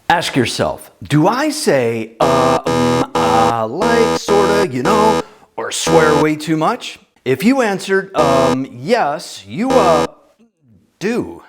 Ask yourself, do I say, like, sorta, or swear way too much? If you answered, yes, you, do.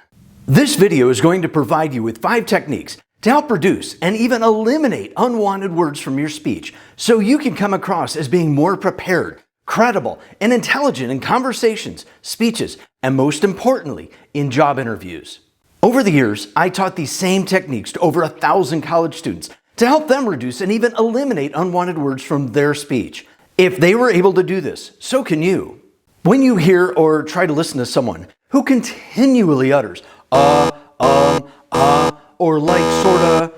This video is going to provide you with 5 techniques to help reduce and even eliminate unwanted words from your speech so you can come across as being more prepared, credible, and intelligent in conversations, speeches, and most importantly, in job interviews. Over the years, I taught these same techniques to over 1,000 college students to help them reduce and even eliminate unwanted words from their speech. If they were able to do this, so can you. When you hear or try to listen to someone who continually utters, or like, sorta,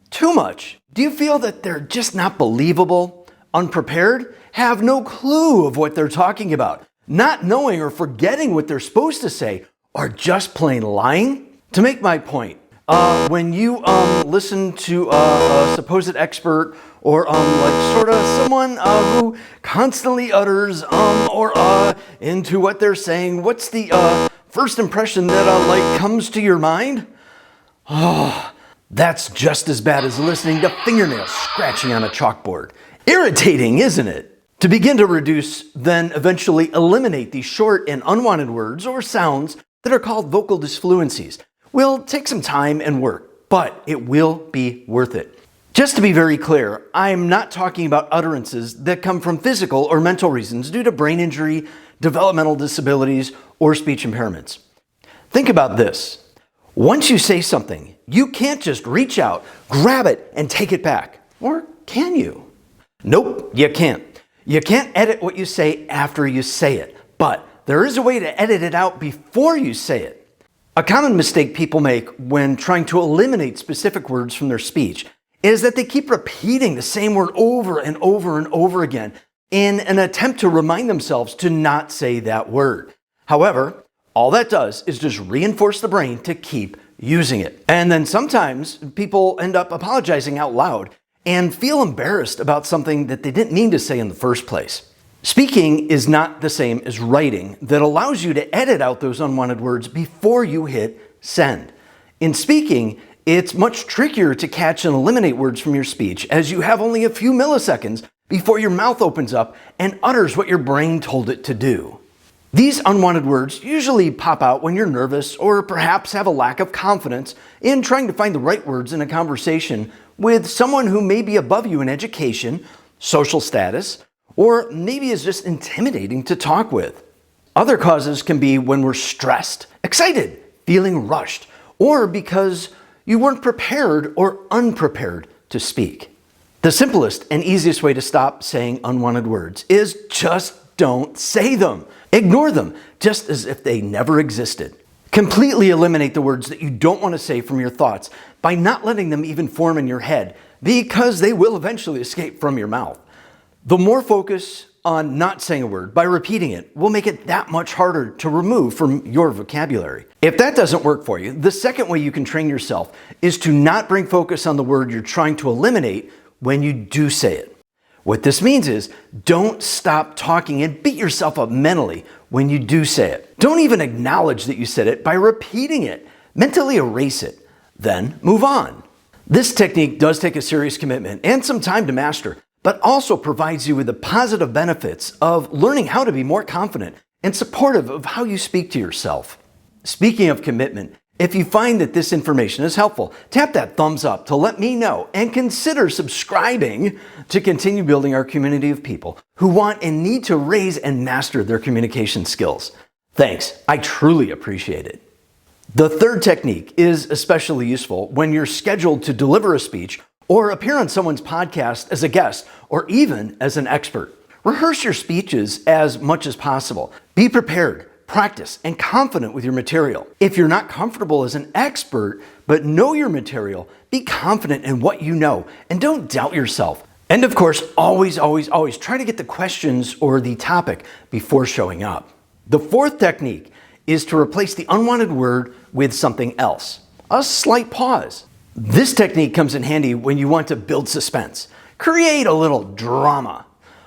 too much, do you feel that they're just not believable, unprepared, have no clue of what they're talking about, not knowing or forgetting what they're supposed to say, or just plain lying? To make my point, when you listen to a supposed expert or like sorta someone who constantly utters or into what they're saying, what's the first impression that like comes to your mind? Oh, that's just as bad as listening to fingernails scratching on a chalkboard. Irritating, isn't it? To begin to reduce, then eventually eliminate these short and unwanted words or sounds that are called vocal disfluencies will take some time and work, but it will be worth it. Just to be very clear, I'm not talking about utterances that come from physical or mental reasons due to brain injury, developmental disabilities, or speech impairments. Think about this. Once you say something, you can't just reach out, grab it, and take it back. Or can you? Nope, you can't. You can't edit what you say after you say it, but there is a way to edit it out before you say it. A common mistake people make when trying to eliminate specific words from their speech is that they keep repeating the same word over and over and over again in an attempt to remind themselves to not say that word. However, all that does is just reinforce the brain to keep using it. And then sometimes people end up apologizing out loud and feel embarrassed about something that they didn't mean to say in the first place. Speaking is not the same as writing that allows you to edit out those unwanted words before you hit send. In speaking, it's much trickier to catch and eliminate words from your speech as you have only a few milliseconds before your mouth opens up and utters what your brain told it to do. These unwanted words usually pop out when you're nervous or perhaps have a lack of confidence in trying to find the right words in a conversation with someone who may be above you in education, social status, or maybe is just intimidating to talk with. Other causes can be when we're stressed, excited, feeling rushed, or because you weren't prepared or unprepared to speak. The simplest and easiest way to stop saying unwanted words is just don't say them. Ignore them, just as if they never existed. Completely eliminate the words that you don't want to say from your thoughts by not letting them even form in your head, because they will eventually escape from your mouth. The more focus on not saying a word by repeating it will make it that much harder to remove from your vocabulary. If that doesn't work for you, the second way you can train yourself is to not bring focus on the word you're trying to eliminate when you do say it. What this means is don't stop talking and beat yourself up mentally when you do say it. Don't even acknowledge that you said it by repeating it. Mentally erase it, then move on. This technique does take a serious commitment and some time to master, but also provides you with the positive benefits of learning how to be more confident and supportive of how you speak to yourself. Speaking of commitment, if you find that this information is helpful, tap that thumbs up to let me know and consider subscribing to continue building our community of people who want and need to raise and master their communication skills. Thanks, I truly appreciate it. The third technique is especially useful when you're scheduled to deliver a speech or appear on someone's podcast as a guest or even as an expert. Rehearse your speeches as much as possible. Be prepared, practice, and confident with your material. If you're not comfortable as an expert but know your material, be confident in what you know and don't doubt yourself. And of course, always try to get the questions or the topic before showing up. The fourth technique is to replace the unwanted word with something else. A slight pause. This technique comes in handy when you want to build suspense, create a little drama,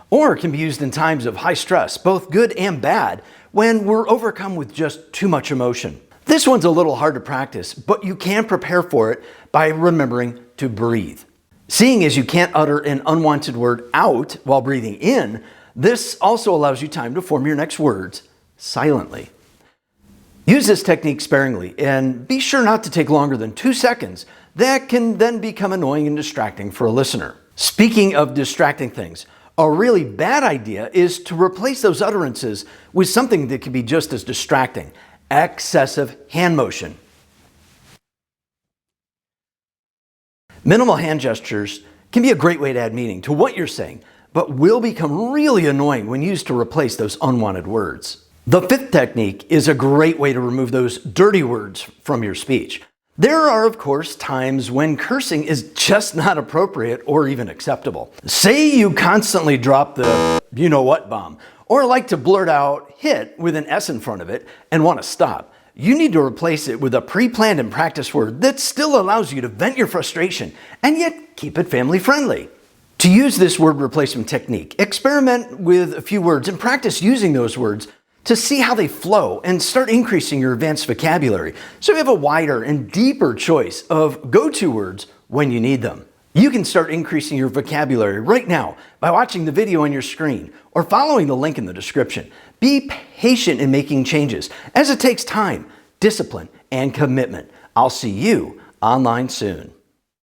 or can be used in times of high stress, both good and bad, when we're overcome with just too much emotion. This one's a little hard to practice, but you can prepare for it by remembering to breathe. Seeing as you can't utter an unwanted word out while breathing in, this also allows you time to form your next words silently. Use this technique sparingly and be sure not to take longer than 2 seconds. That can then become annoying and distracting for a listener. Speaking of distracting things, a really bad idea is to replace those utterances with something that can be just as distracting: excessive hand motion. Minimal hand gestures can be a great way to add meaning to what you're saying, but will become really annoying when used to replace those unwanted words. The fifth technique is a great way to remove those dirty words from your speech. There are, of course, times when cursing is just not appropriate or even acceptable. Say you constantly drop the you-know-what bomb, or like to blurt out hit with an S in front of it and want to stop. You need to replace it with a pre-planned and practiced word that still allows you to vent your frustration and yet keep it family friendly. To use this word replacement technique, experiment with a few words and practice using those words to see how they flow and start increasing your advanced vocabulary so you have a wider and deeper choice of go-to words when you need them. You can start increasing your vocabulary right now by watching the video on your screen or following the link in the description. Be patient in making changes, as it takes time, discipline, and commitment. I'll see you online soon.